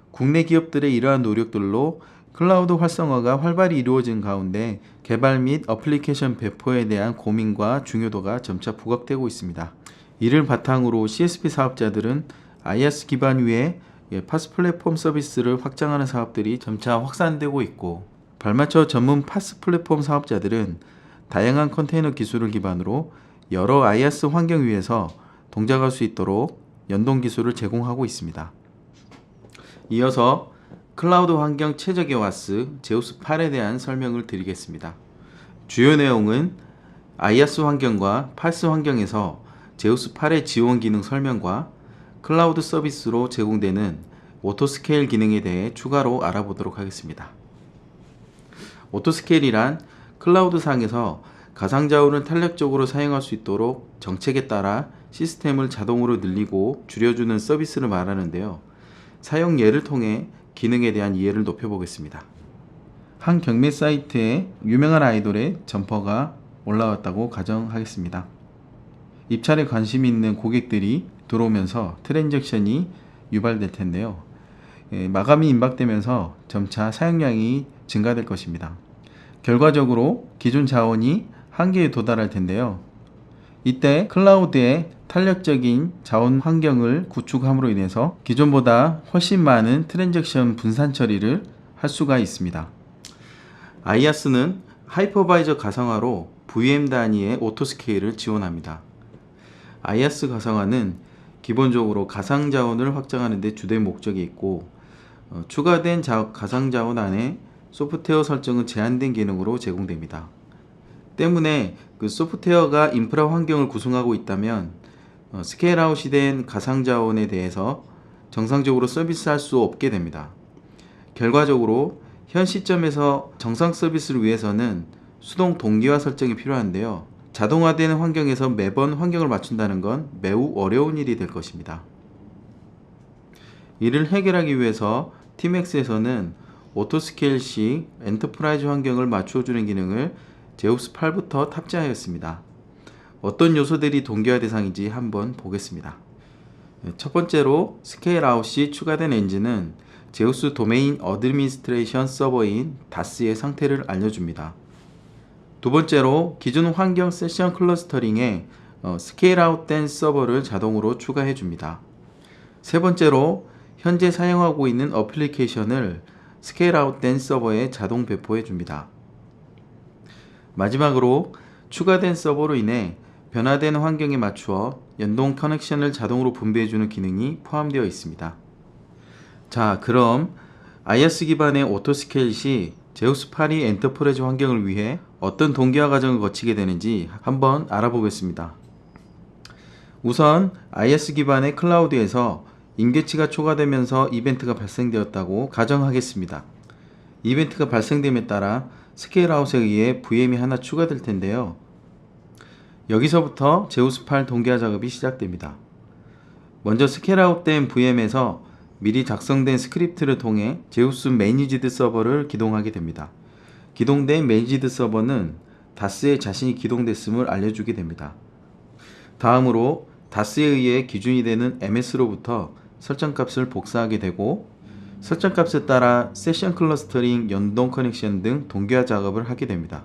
국내 기업들의 이러한 노력들로 클라우드 활성화가 활발히 이루어진 가운데 개발 및 어플리케이션 배포에 대한 고민과 중요도가 점차 부각되고 있습니다. 이를 바탕으로 CSP 사업자들은 IaaS 기반 위에 파스 플랫폼 서비스를 확장하는 사업들이 점차 확산되고 있고, 발맞춰 전문 파스 플랫폼 사업자들은 다양한 컨테이너 기술을 기반으로 여러 IaaS 환경 위에서 동작할 수 있도록 연동 기술을 제공하고 있습니다. 이어서 클라우드 환경 최적의 와스 제우스 8에 대한 설명을 드리겠습니다. 주요 내용은 IaaS 환경과 파스 환경에서 제우스 8의 지원 기능 설명과 클라우드 서비스로 제공되는 오토스케일 기능에 대해 추가로 알아보도록 하겠습니다. 오토스케일이란 클라우드 상에서 가상 자원을 탄력적으로 사용할 수 있도록 정책에 따라 시스템을 자동으로 늘리고 줄여주는 서비스를 말하는데요. 사용 예를 통해 기능에 대한 이해를 높여보겠습니다. 한 경매 사이트에 유명한 아이돌의 점퍼가 올라왔다고 가정하겠습니다. 입찰에 관심이 있는 고객들이 들어오면서 트랜잭션이 유발될 텐데요. 마감이 임박되면서 점차 사용량이 증가될 것입니다. 결과적으로 기존 자원이 한계에 도달할 텐데요. 이때 클라우드의 탄력적인 자원 환경을 구축함으로 인해서 기존보다 훨씬 많은 트랜잭션 분산 처리를 할 수가 있습니다. IaaS는 하이퍼바이저 가상화로 VM 단위의 오토스케일을 지원합니다. IaaS 가상화는 기본적으로 가상 자원을 확장하는 데 주된 목적이 있고, 추가된 가상 자원 안에 소프트웨어 설정은 제한된 기능으로 제공됩니다. 때문에 그 소프트웨어가 인프라 환경을 구성하고 있다면 스케일아웃이 된 가상 자원에 대해서 정상적으로 서비스할 수 없게 됩니다. 결과적으로 현 시점에서 정상 서비스를 위해서는 수동 동기화 설정이 필요한데요. 자동화되는 환경에서 매번 환경을 맞춘다는 건 매우 어려운 일이 될 것입니다. 이를 해결하기 위해서 팀엑스에서는 오토스케일식 엔터프라이즈 환경을 맞춰주는 기능을 제우스 8부터 탑재하였습니다. 어떤 요소들이 동기화 대상인지 한번 보겠습니다. 첫 번째로 스케일 아웃 시 추가된 엔진은 제우스 도메인 어드미니스트레이션 서버인 다스의 상태를 알려줍니다. 두 번째로 기존 환경 세션 클러스터링에 스케일 아웃된 서버를 자동으로 추가해 줍니다. 세 번째로 현재 사용하고 있는 어플리케이션을 스케일 아웃된 서버에 자동 배포해 줍니다. 마지막으로 추가된 서버로 인해 변화된 환경에 맞추어 연동 커넥션을 자동으로 분배해주는 기능이 포함되어 있습니다. 자, 그럼 IaaS 기반의 오토스케일 시 제우스 8이 엔터프라이즈 환경을 위해 어떤 동기화 과정을 거치게 되는지 한번 알아보겠습니다. 우선 IaaS 기반의 클라우드에서 임계치가 초과되면서 이벤트가 발생되었다고 가정하겠습니다. 이벤트가 발생됨에 따라 스케일아웃에 의해 VM이 하나 추가될 텐데요. 여기서부터 제우스 8 동기화 작업이 시작됩니다. 먼저 스케일아웃된 VM에서 미리 작성된 스크립트를 통해 제우스 매니지드 서버를 기동하게 됩니다. 기동된 매니지드 서버는 다스에 자신이 기동됐음을 알려주게 됩니다. 다음으로 다스에 의해 기준이 되는 MS로부터 설정값을 복사하게 되고 설정값에 따라 세션 클러스터링, 연동 커넥션 등 동기화 작업을 하게 됩니다.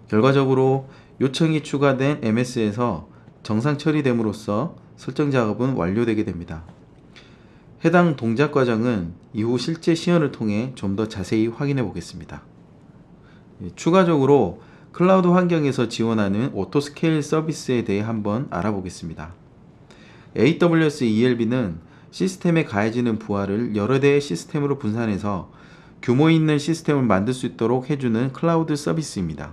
결과적으로 요청이 추가된 MS에서 정상 처리됨으로써 설정 작업은 완료되게 됩니다. 해당 동작 과정은 이후 실제 시연을 통해 좀 더 자세히 확인해 보겠습니다. 추가적으로 클라우드 환경에서 지원하는 오토스케일 서비스에 대해 한번 알아보겠습니다. AWS ELB는 시스템에 가해지는 부하를 여러 대의 시스템으로 분산해서 규모 있는 시스템을 만들 수 있도록 해주는 클라우드 서비스입니다.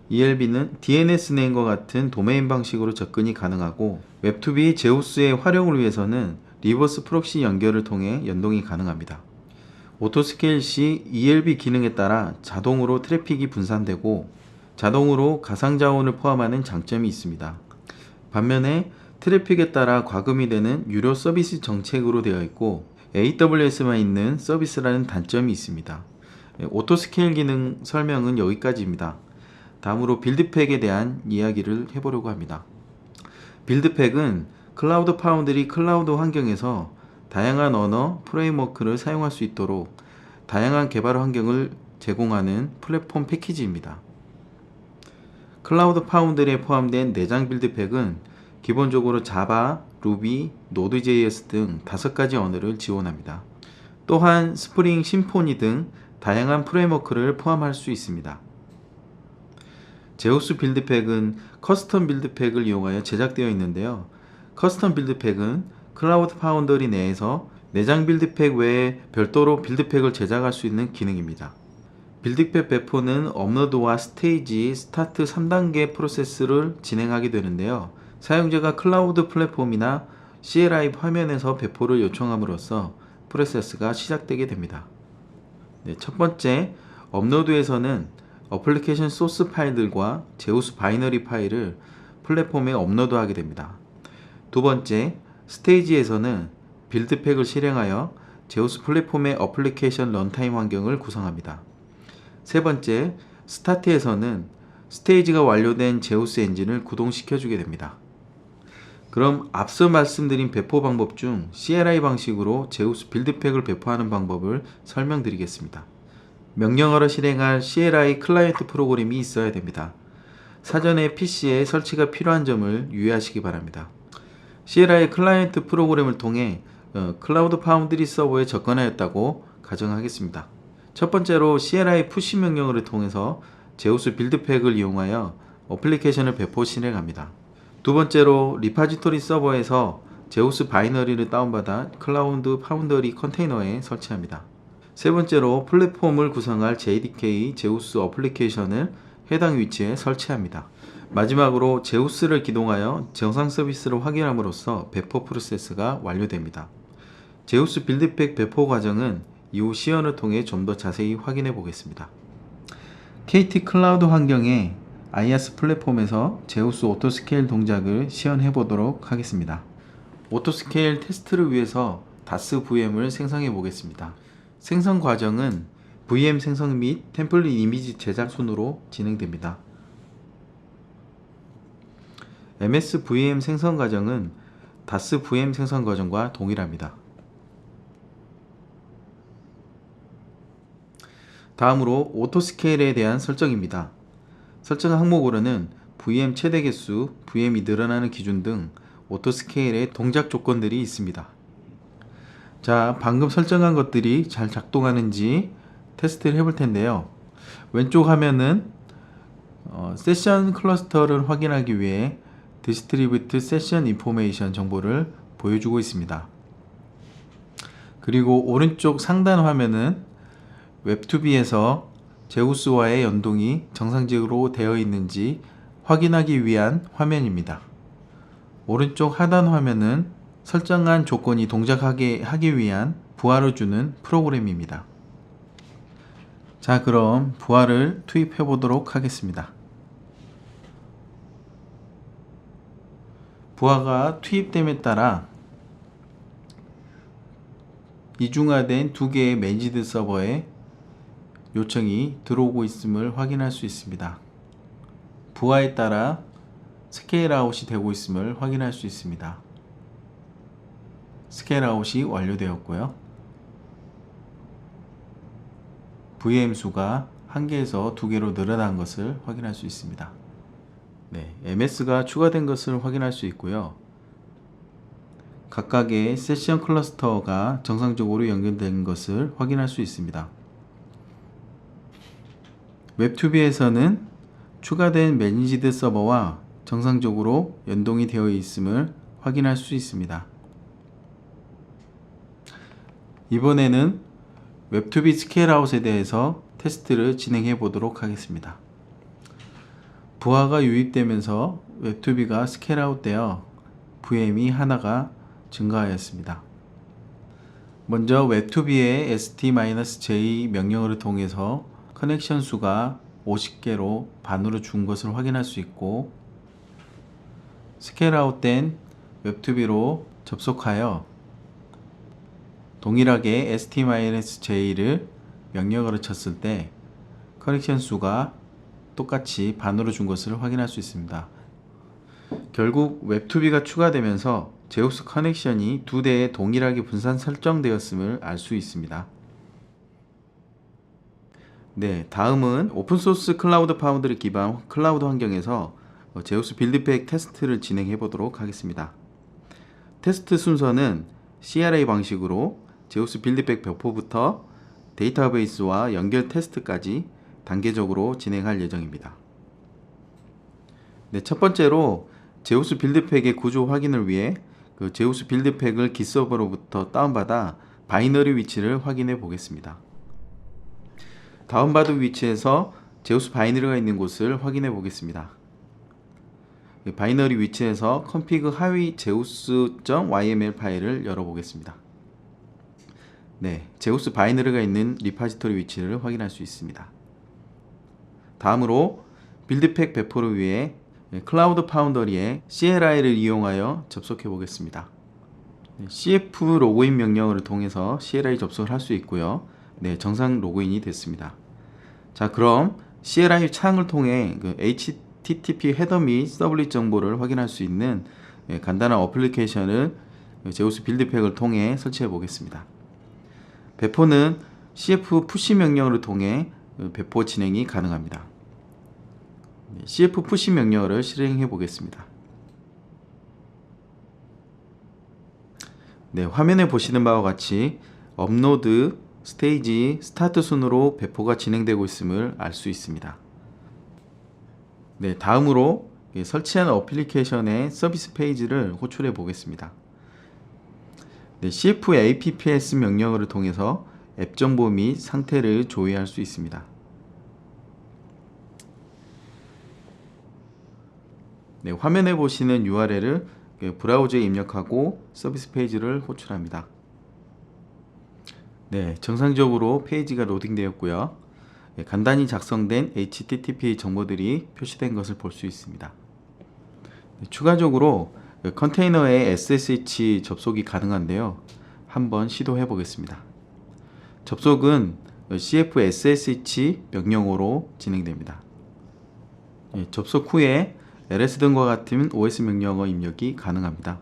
ELB는 DNS 네임과 같은 도메인 방식으로 접근이 가능하고 웹2b 제우스의 활용을 위해서는 리버스 프록시 연결을 통해 연동이 가능합니다. 오토스케일 시 ELB 기능에 따라 자동으로 트래픽이 분산되고 자동으로 가상 자원을 포함하는 장점이 있습니다. 반면에 트래픽에 따라 과금이 되는 유료 서비스 정책으로 되어 있고 AWS만 있는 서비스라는 단점이 있습니다. 오토스케일 기능 설명은 여기까지입니다. 다음으로 빌드팩에 대한 이야기를 해보려고 합니다. 빌드팩은 클라우드 파운드리 클라우드 환경에서 다양한 언어, 프레임워크를 사용할 수 있도록 다양한 개발 환경을 제공하는 플랫폼 패키지입니다. 클라우드 파운드리에 포함된 내장 빌드팩은 기본적으로 자바, 루비, 노드.js 등 5가지 언어를 지원합니다. 또한 스프링, 심포니 등 다양한 프레임워크를 포함할 수 있습니다. 제우스 빌드팩은 커스텀 빌드팩을 이용하여 제작되어 있는데요. 커스텀 빌드팩은 클라우드 파운더리 내에서 내장 빌드팩 외에 별도로 빌드팩을 제작할 수 있는 기능입니다. 빌드팩 배포는 업로드와 스테이지, 스타트 3단계 프로세스를 진행하게 되는데요. 사용자가 클라우드 플랫폼이나 CLI 화면에서 배포를 요청함으로써 프로세스가 시작되게 됩니다. 첫 번째, 업로드에서는 어플리케이션 소스 파일들과 제우스 바이너리 파일을 플랫폼에 업로드하게 됩니다. 두 번째, 스테이지에서는 빌드팩을 실행하여 제우스 플랫폼의 어플리케이션 런타임 환경을 구성합니다. 세 번째, 스타트에서는 스테이지가 완료된 제우스 엔진을 구동시켜 주게 됩니다. 그럼 앞서 말씀드린 배포 방법 중 CLI 방식으로 제우스 빌드팩을 배포하는 방법을 설명드리겠습니다. 명령어로 실행할 CLI 클라이언트 프로그램이 있어야 됩니다. 사전에 PC에 설치가 필요한 점을 유의하시기 바랍니다. CLI 클라이언트 프로그램을 통해 클라우드 파운드리 서버에 접근하였다고 가정하겠습니다. 첫 번째로 CLI 푸시 명령어를 통해서 제우스 빌드팩을 이용하여 어플리케이션을 배포 실행합니다. 두 번째로 리파지토리 서버에서 제우스 바이너리를 다운받아 클라우드 파운더리 컨테이너에 설치합니다. 세 번째로 플랫폼을 구성할 JDK 제우스 어플리케이션을 해당 위치에 설치합니다. 마지막으로 제우스를 기동하여 정상 서비스를 확인함으로써 배포 프로세스가 완료됩니다. 제우스 빌드팩 배포 과정은 이후 시연을 통해 좀 더 자세히 확인해 보겠습니다. KT 클라우드 환경의 IaaS 플랫폼에서 제우스 오토스케일 동작을 시연해 보도록 하겠습니다. 오토스케일 테스트를 위해서 다스 VM을 생성해 보겠습니다. 생성 과정은 VM 생성 및 템플릿 이미지 제작 순으로 진행됩니다. MS VM 생성 과정은 다스 VM 생성 과정과 동일합니다. 다음으로 오토스케일에 대한 설정입니다. 설정 항목으로는 VM 최대 개수, VM이 늘어나는 기준 등 오토스케일의 동작 조건들이 있습니다. 자, 방금 설정한 것들이 잘 작동하는지 테스트를 해볼 텐데요. 왼쪽 화면은 세션 클러스터를 확인하기 위해 디스트리뷰트 세션 인포메이션 정보를 보여주고 있습니다. 그리고 오른쪽 상단 화면은 웹2B에서 제우스와의 연동이 정상적으로 되어 있는지 확인하기 위한 화면입니다. 오른쪽 하단 화면은 설정한 조건이 동작하게 하기 위한 부하를 주는 프로그램입니다. 자, 그럼 부하를 투입해 보도록 하겠습니다. 부하가 투입됨에 따라 이중화된 두 개의 매니지드 서버에 요청이 들어오고 있음을 확인할 수 있습니다. 부하에 따라 스케일 아웃이 되고 있음을 확인할 수 있습니다. 스케일 아웃이 완료되었고요. VM 수가 1개에서 2개로 늘어난 것을 확인할 수 있습니다. 네, MS가 추가된 것을 확인할 수 있고요. 각각의 세션 클러스터가 정상적으로 연결된 것을 확인할 수 있습니다. 웹2B에서는 추가된 매니지드 서버와 정상적으로 연동이 되어 있음을 확인할 수 있습니다. 이번에는 웹2B 스케일아웃에 대해서 테스트를 진행해 보도록 하겠습니다. 부하가 유입되면서 웹2B가 스케일아웃 되어 VM이 하나가 증가하였습니다. 먼저 웹2B의 st-j 명령어를 통해서 커넥션 수가 50개로 반으로 준 것을 확인할 수 있고, 스케일아웃된 웹2B로 접속하여 동일하게 st-j를 명령어로 쳤을 때 커넥션 수가 똑같이 반으로 준 것을 확인할 수 있습니다. 결국 웹2B가 추가되면서 제우스 커넥션이 두 대에 동일하게 분산 설정되었음을 알 수 있습니다. 네, 다음은 오픈소스 클라우드 파운드리 기반 클라우드 환경에서 제우스 빌드팩 테스트를 진행해 보도록 하겠습니다. 테스트 순서는 CRA 방식으로 제우스 빌드팩 배포부터 데이터베이스와 연결 테스트까지 단계적으로 진행할 예정입니다. 네, 첫 번째로 제우스 빌드팩의 구조 확인을 위해 제우스 빌드팩을 깃서버로부터 다운받아 바이너리 위치를 확인해 보겠습니다. 다운받은 위치에서 제우스 바이너리가 있는 곳을 확인해 보겠습니다. 바이너리 위치에서 config 하위 zeus.yml 파일을 열어보겠습니다. 네, 제우스 바이너리가 있는 리파지토리 위치를 확인할 수 있습니다. 다음으로 빌드팩 배포를 위해 클라우드 파운더리의 CLI를 이용하여 접속해 보겠습니다. cf 로그인 명령어를 통해서 CLI 접속을 할 수 있고요. 네, 정상 로그인이 됐습니다. 자, 그럼 CLI 창을 통해 HTTP 헤더 및 서블릿 정보를 확인할 수 있는 간단한 어플리케이션을 제우스 빌드팩을 통해 설치해 보겠습니다. 배포는 cf 푸시 명령어를 통해 배포 진행이 가능합니다. cf 푸시 명령어를 실행해 보겠습니다. 네, 화면에 보시는 바와 같이 업로드, 스테이지, 스타트 순으로 배포가 진행되고 있음을 알 수 있습니다. 네, 다음으로 설치한 어플리케이션의 서비스 페이지를 호출해 보겠습니다. 네, cf apps 명령어를 통해서 앱 정보 및 상태를 조회할 수 있습니다. 네, 화면에 보시는 URL을 브라우저에 입력하고 서비스 페이지를 호출합니다. 네, 정상적으로 페이지가 로딩되었고요. 네, 간단히 작성된 HTTP 정보들이 표시된 것을 볼 수 있습니다. 네, 추가적으로 컨테이너에 SSH 접속이 가능한데요. 한번 시도해 보겠습니다. 접속은 cf ssh 명령어로 진행됩니다. 네, 접속 후에 ls 등과 같은 os 명령어 입력이 가능합니다.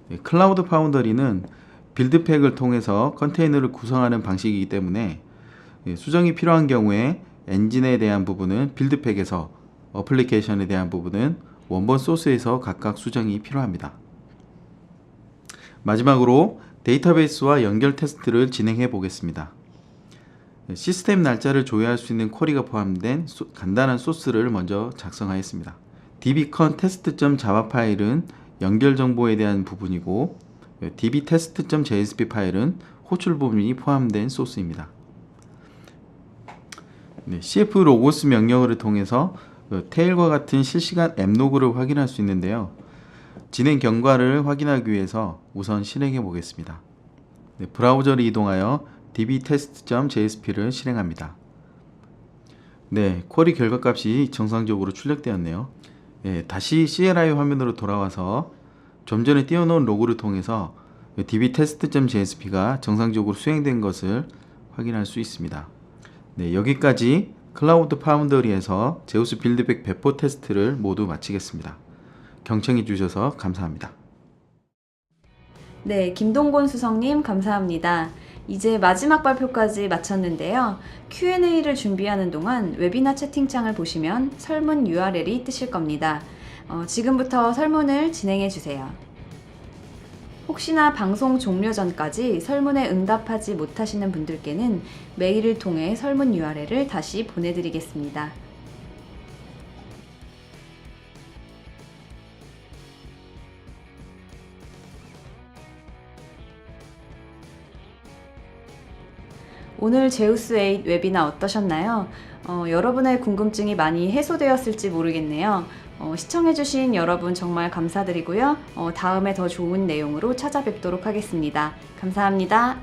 네, 클라우드 파운더리는 빌드팩을 통해서 컨테이너를 구성하는 방식이기 때문에 수정이 필요한 경우에 엔진에 대한 부분은 빌드팩에서, 어플리케이션에 대한 부분은 원본 소스에서 각각 수정이 필요합니다. 마지막으로 데이터베이스와 연결 테스트를 진행해 보겠습니다. 시스템 날짜를 조회할 수 있는 쿼리가 포함된 간단한 소스를 먼저 작성하였습니다. dbcon test.java 파일은 연결 정보에 대한 부분이고 dbtest.jsp 파일은 호출 부분이 포함된 소스입니다. cf logos 명령어를 통해서 테일과 같은 실시간 앱로그를 확인할 수 있는데요. 진행 경과를 확인하기 위해서 우선 실행해 보겠습니다. 브라우저를 이동하여 dbtest.jsp를 실행합니다. 쿼리 결과값이 정상적으로 출력되었네요. 다시 CLI 화면으로 돌아와서 좀 전에 띄워놓은 로그를 통해서 dbtest.jsp가 정상적으로 수행된 것을 확인할 수 있습니다. 여기까지 클라우드 파운더리에서 제우스 빌드백 배포 테스트를 모두 마치겠습니다. 경청해 주셔서 감사합니다. 네, 김동곤 수석님 감사합니다. 이제 마지막 발표까지 마쳤는데요. Q&A를 준비하는 동안 웨비나 채팅창을 보시면 설문 URL이 뜨실 겁니다. 지금부터 설문을 진행해 주세요. 혹시나 방송 종료 전까지 설문에 응답하지 못하시는 분들께는 메일을 통해 설문 URL을 다시 보내드리겠습니다. 오늘 제우스8 웨비나 어떠셨나요? 여러분의 궁금증이 많이 해소되었을지 모르겠네요. 시청해주신 여러분 정말 감사드리고요. 다음에 더 좋은 내용으로 찾아뵙도록 하겠습니다. 감사합니다.